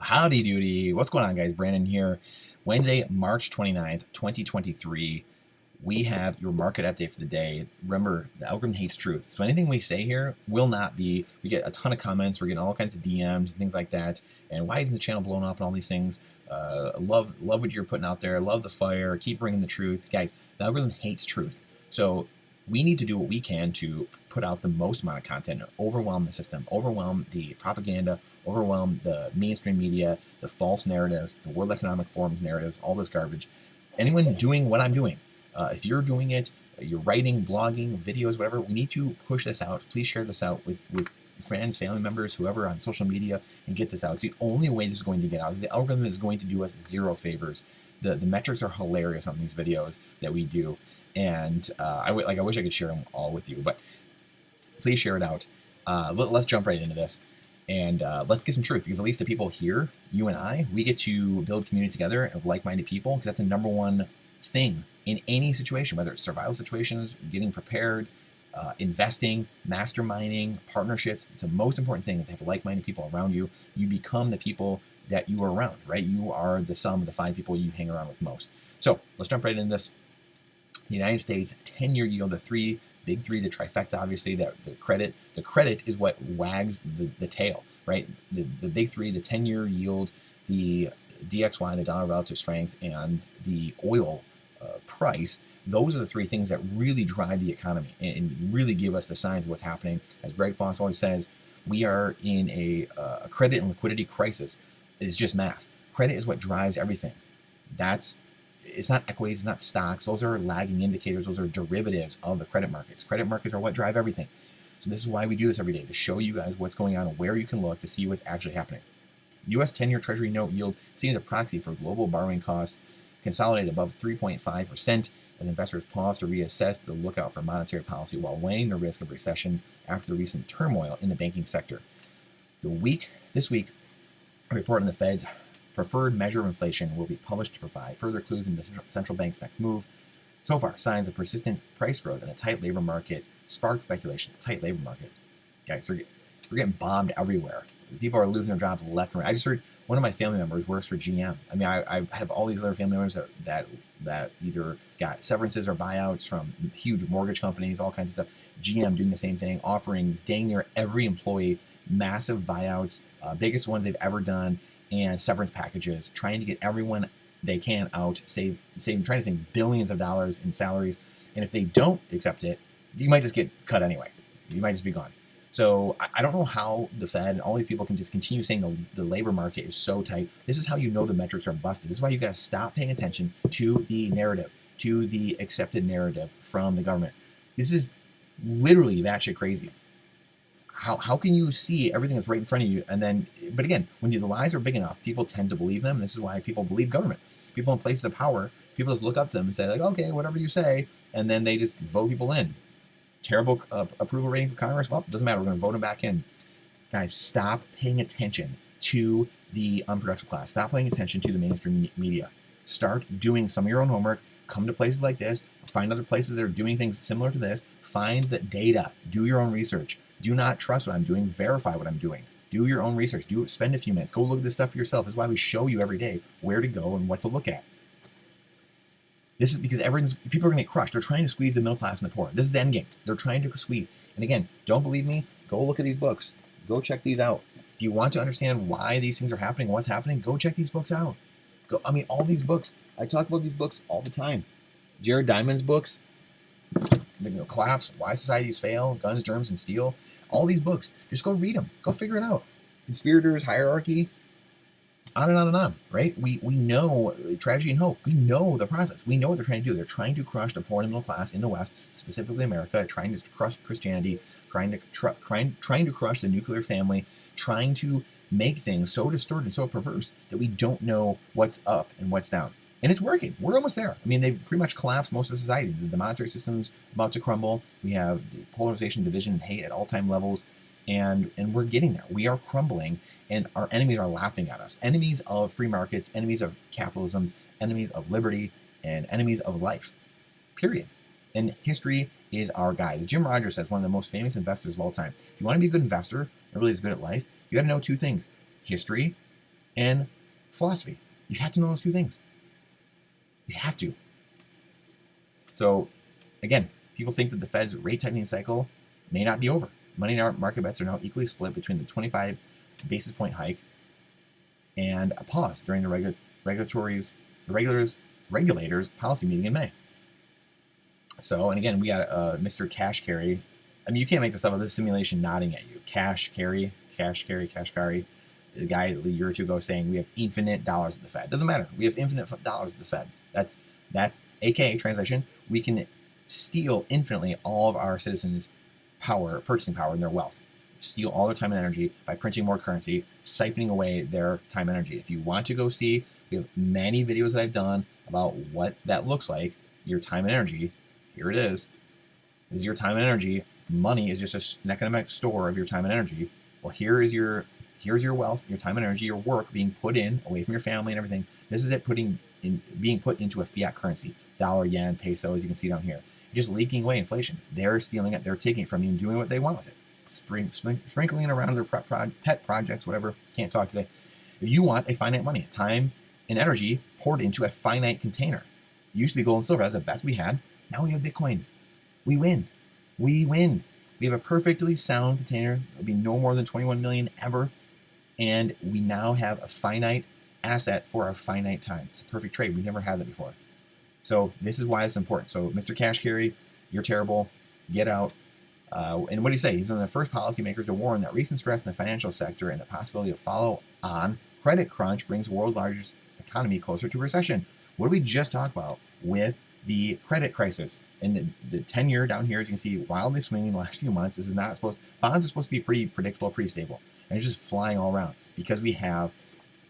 Howdy doody. What's going on, guys? Brandon here. Wednesday, March 29th, 2023. We have your market update for the day. Remember, the algorithm hates truth. So anything we say here will not be, we get a ton of comments. We're getting all kinds of DMs and things like that. And why isn't the channel blown up and all these things? Love what you're putting out there. Love the fire. Keep bringing the truth. Guys, the algorithm hates truth. So we need to do what we can to put out the most amount of content, overwhelm the system, overwhelm the propaganda, overwhelm the mainstream media, the false narratives, the World Economic Forum's narratives, all this garbage. Anyone doing what I'm doing, if you're doing it, you're writing, blogging, videos, whatever, we need to push this out. Please share this out with friends, family members, whoever on social media, and get this out. It's the only way this is going to get out. The algorithm is going to do us zero favors. The metrics are hilarious on these videos that we do, and I wish I could share them all with you, but please share it out. Let's jump right into this, and let's get some truth, because at least the people here, you and I, we get to build community together of like-minded people, because that's the number one thing in any situation, whether it's survival situations, getting prepared, investing, masterminding, partnerships. It's the most important thing, is to have like-minded people around you. You become the people that you are around, right? You are the sum of the 5 people you hang around with most. So let's jump right into this. The United States 10-year yield, the big three, the trifecta, obviously, that the credit is what wags the tail, right? The big three, the 10-year yield, the DXY, the dollar relative strength, and the oil price. Those are the 3 things that really drive the economy and really give us the signs of what's happening. As Greg Foss always says, we are in a credit and liquidity crisis. It's just math. Credit is what drives everything. It's not equities, it's not stocks. Those are lagging indicators. Those are derivatives of the credit markets. Credit markets are what drive everything. So this is why we do this every day, to show you guys what's going on and where you can look to see what's actually happening. U.S. 10-year Treasury note yield seen as a proxy for global borrowing costs, consolidated above 3.5% as investors pause to reassess the lookout for monetary policy while weighing the risk of recession after the recent turmoil in the banking sector. This week, a report on the Fed's preferred measure of inflation will be published to provide further clues into the central bank's next move. So far, signs of persistent price growth and a tight labor market sparked speculation. Tight labor market. Guys, we're getting bombed everywhere. People are losing their jobs left and right. I just heard one of my family members works for GM. I mean, I have all these other family members that either got severances or buyouts from huge mortgage companies, all kinds of stuff. GM doing the same thing, offering dang near every employee massive buyouts, biggest ones they've ever done, and severance packages, trying to get everyone they can out, trying to save billions of dollars in salaries. And if they don't accept it, you might just get cut anyway. You might just be gone. So I don't know how the Fed and all these people can just continue saying the labor market is so tight. This is how you know the metrics are busted. This is why you got to stop paying attention to the narrative, to the accepted narrative from the government. This is literally batshit crazy. How can you see everything that's right in front of you? And then, but again, when the lies are big enough, people tend to believe them. This is why people believe government. People in places of power, people just look up to them and say, like, okay, whatever you say, and then they just vote people in. Terrible approval rating for Congress? Well, doesn't matter. We're going to vote them back in. Guys, stop paying attention to the unproductive class. Stop paying attention to the mainstream media. Start doing some of your own homework. Come to places like this. Find other places that are doing things similar to this. Find the data. Do your own research. Do not trust what I'm doing. Verify what I'm doing. Do your own research. Spend a few minutes. Go look at this stuff for yourself. This is why we show you every day where to go and what to look at. This is because people are going to get crushed. They're trying to squeeze the middle class and the poor. This is the end game. They're trying to squeeze. And again, don't believe me? Go look at these books. Go check these out. If you want to understand why these things are happening, what's happening, go check these books out. All these books. I talk about these books all the time. Jared Diamond's books, Collapse, Why Societies Fail, Guns, Germs, and Steel. All these books. Just go read them. Go figure it out. Conspirators, Hierarchy, on and on and on, right? We know Tragedy and Hope. We know the process. We know what they're trying to do. They're trying to crush the poor and middle class in the West, specifically America, trying to crush Christianity, trying to crush the nuclear family, trying to make things so distorted and so perverse that we don't know what's up and what's down. And it's working. We're almost there. I mean, they've pretty much collapsed most of society. The monetary system's about to crumble. We have the polarization, division, and hate at all-time levels. And we're getting there. We are crumbling, and our enemies are laughing at us. Enemies of free markets, enemies of capitalism, enemies of liberty, and enemies of life. Period. And history is our guide. As Jim Rogers says, one of the most famous investors of all time. If you want to be a good investor and really is good at life, you got to know 2 things: history and philosophy. You have to know those two things. You have to. So again, people think that the Fed's rate tightening cycle may not be over. Money market bets are now equally split between the 25 basis point hike and a pause during the regulators policy meeting in May. So, and again, we got Mr. Kashkari. I mean, you can't make this up. This simulation nodding at you. Kashkari, the guy a year or two ago saying we have infinite dollars at the Fed. Doesn't matter. We have infinite dollars at the Fed. That's AKA translation. We can steal infinitely all of our citizens' power, purchasing power, and their wealth. Steal all their time and energy by printing more currency, siphoning away their time and energy. If you want to go see, we have many videos that I've done about what that looks like. Your time and energy. Here it is. This is your time and energy. Money is just an economic store of your time and energy. Well, here's your wealth, your time and energy, your work being put in away from your family and everything. This is it being put into a fiat currency. Dollar, yen, peso, as you can see down here. Just leaking away inflation. They're stealing it. They're taking it from you and doing what they want with it. Sprinkling it around their pet projects, whatever. Can't talk today. If you want a finite money, time and energy poured into a finite container. It used to be gold and silver. That's the best we had. Now we have Bitcoin. We win. We have a perfectly sound container. There'll be no more than 21 million ever. And we now have a finite asset for a finite time. It's a perfect trade. We never had that before. So this is why it's important. So Mr. Kashkari, you're terrible. Get out. And what did he say? He's one of the first policymakers to warn that recent stress in the financial sector and the possibility of follow-on credit crunch brings the world's largest economy closer to recession. What did we just talk about with the credit crisis? And the 10-year down here, as you can see, wildly swinging the last few months. This is not supposed. Bonds are supposed to be pretty predictable, pretty stable, and it's just flying all around because we have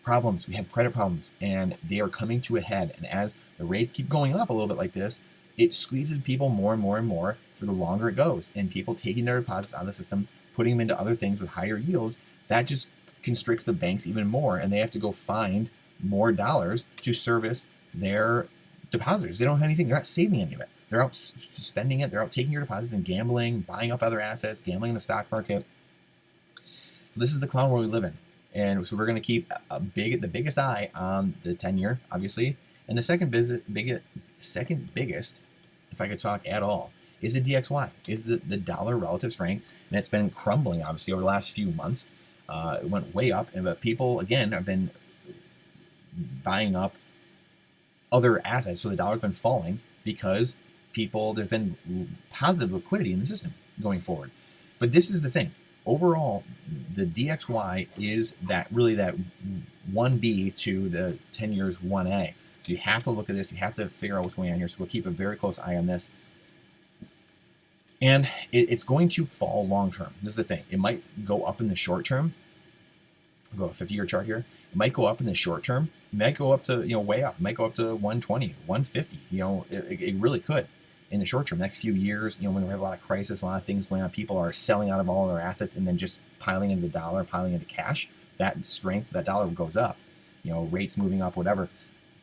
problems. We have credit problems, and they are coming to a head. And as the rates keep going up a little bit like this, it squeezes people more and more and more for the longer it goes. And people taking their deposits out of the system, putting them into other things with higher yields, that just constricts the banks even more, and they have to go find more dollars to service their depositors. They don't have anything. They're not saving any of it. They're out spending it. They're out taking your deposits and gambling, buying up other assets, gambling in the stock market. So this is the clown world we live in. And so we're going to keep the biggest eye on the 10-year, obviously. And the second biggest, if I could talk at all, is the DXY, is the dollar relative strength. And it's been crumbling, obviously, over the last few months. It went way up. But people, again, have been buying up other assets. So the dollar's been falling because there's been positive liquidity in the system going forward. But this is the thing. Overall, the DXY is that 1B to the 10 years 1A. So you have to look at this. You have to figure out what's going on here. So we'll keep a very close eye on this. And it's going to fall long term. This is the thing. It might go up in the short term. I'll go a 50-year chart here. It might go up in the short term. It might go up to, way up. It might go up to 120, 150. It really could. In the short term, next few years, when we have a lot of crisis, a lot of things going on, people are selling out of all their assets and then just piling into the dollar, piling into cash. That strength, that dollar goes up, rates moving up, whatever.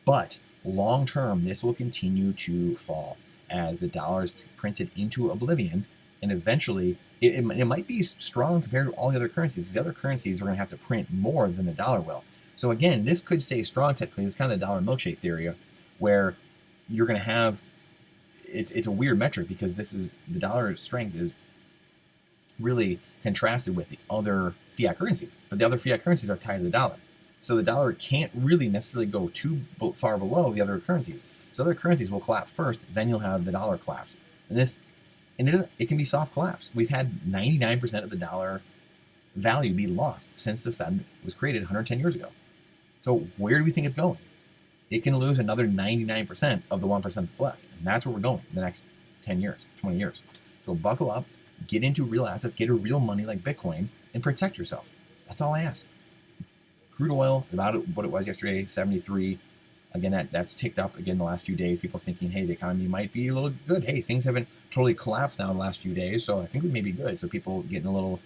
But long term, this will continue to fall as the dollar is printed into oblivion, and eventually it might be strong compared to all the other currencies. The other currencies are going to have to print more than the dollar will. So again, this could stay strong technically. It's kind of the dollar milkshake theory, where you're going to have. It's a weird metric because the dollar strength is really contrasted with the other fiat currencies, but the other fiat currencies are tied to the dollar. So the dollar can't really necessarily go too far below the other currencies. So other currencies will collapse first, then you'll have the dollar collapse. And it can be soft collapse. We've had 99% of the dollar value be lost since the Fed was created 110 years ago. So where do we think it's going? It can lose another 99% of the 1% that's left. And that's where we're going in the next 10 years, 20 years. So buckle up, get into real assets, get a real money like Bitcoin, and protect yourself. That's all I ask. Crude oil, about what it was yesterday, 73. Again, that's ticked up again the last few days. People thinking, hey, the economy might be a little good. Hey, things haven't totally collapsed now in the last few days, so I think we may be good. So people getting a little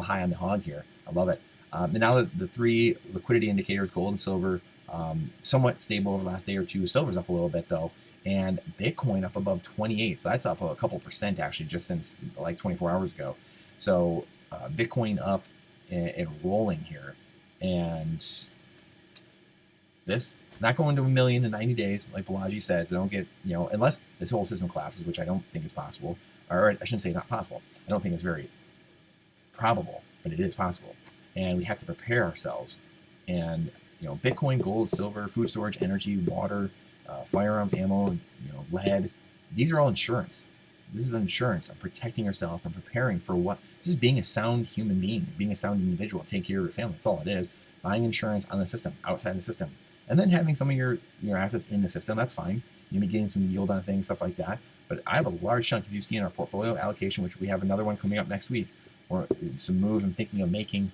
high on the hog here. I love it. And now the three liquidity indicators, gold and silver, somewhat stable over the last day or two. Silver's up a little bit though, and Bitcoin up above 28. So that's up a couple percent actually just since like 24 hours ago. So Bitcoin up and rolling here, and This not going to a million in 90 days, like Balaji says. Don't get, unless this whole system collapses, which I don't think is possible, or I shouldn't say not possible. I don't think it's very probable, but it is possible. And we have to prepare ourselves. And, Bitcoin, gold, silver, food storage, energy, water, firearms, ammo, lead, these are all insurance. This is insurance. I'm protecting yourself and preparing for what? Just being a sound human being, being a sound individual, take care of your family. That's all it is. Buying insurance on the system, outside the system. And then having some of your assets in the system, that's fine. You may be getting some yield on things, stuff like that. But I have a large chunk, as you see in our portfolio allocation, which we have another one coming up next week, or some moves I'm thinking of making.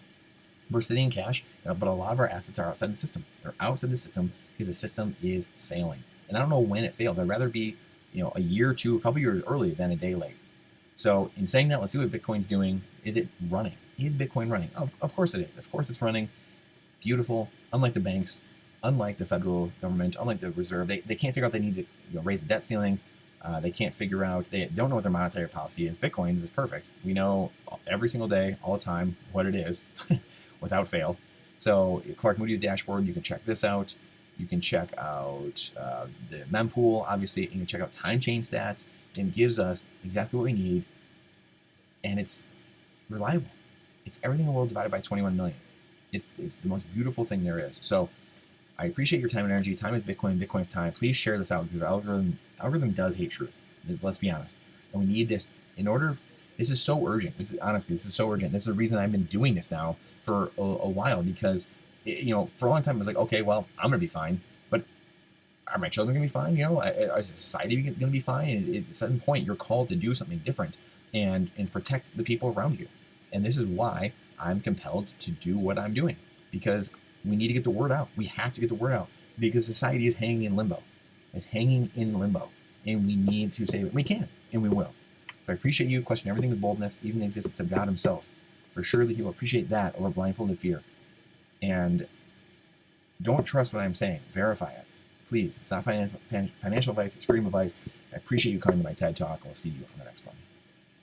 We're sitting in cash, but a lot of our assets are outside the system. They're outside the system because the system is failing. And I don't know when it fails. I'd rather be, a year or two, a couple years early than a day late. So in saying that, let's see what Bitcoin's doing. Is it running? Is Bitcoin running? Of course it is. Of course it's running. Beautiful. Unlike the banks, unlike the federal government, unlike the reserve, they can't figure out they need to raise the debt ceiling. They can't figure out, they don't know what their monetary policy is. Bitcoin's is perfect. We know every single day, all the time, what it is without fail. So Clark Moody's dashboard, you can check this out. You can check out the mempool, obviously. You can check out time chain stats. It gives us exactly what we need. And it's reliable. It's everything in the world divided by 21 million. It's the most beautiful thing there is. So I appreciate your time and energy. Time is Bitcoin. Bitcoin's time. Please share this out because our algorithm does hate truth. Let's be honest. And we need this in order. This is so urgent. This is so urgent. This is the reason I've been doing this now for a while because, for a long time I was like, okay, well, I'm going to be fine. But are my children going to be fine? Is society going to be fine? And at a certain point, you're called to do something different and protect the people around you. And this is why I'm compelled to do what I'm doing because we need to get the word out. We have to get the word out because society is hanging in limbo. It's hanging in limbo. And we need to save it. We can, and we will. So I appreciate you. Question everything with boldness, even the existence of God himself. For surely he will appreciate that over blindfolded fear. And don't trust what I'm saying. Verify it. Please. It's not financial advice. It's freedom advice. I appreciate you coming to my TED Talk. I'll see you on the next one.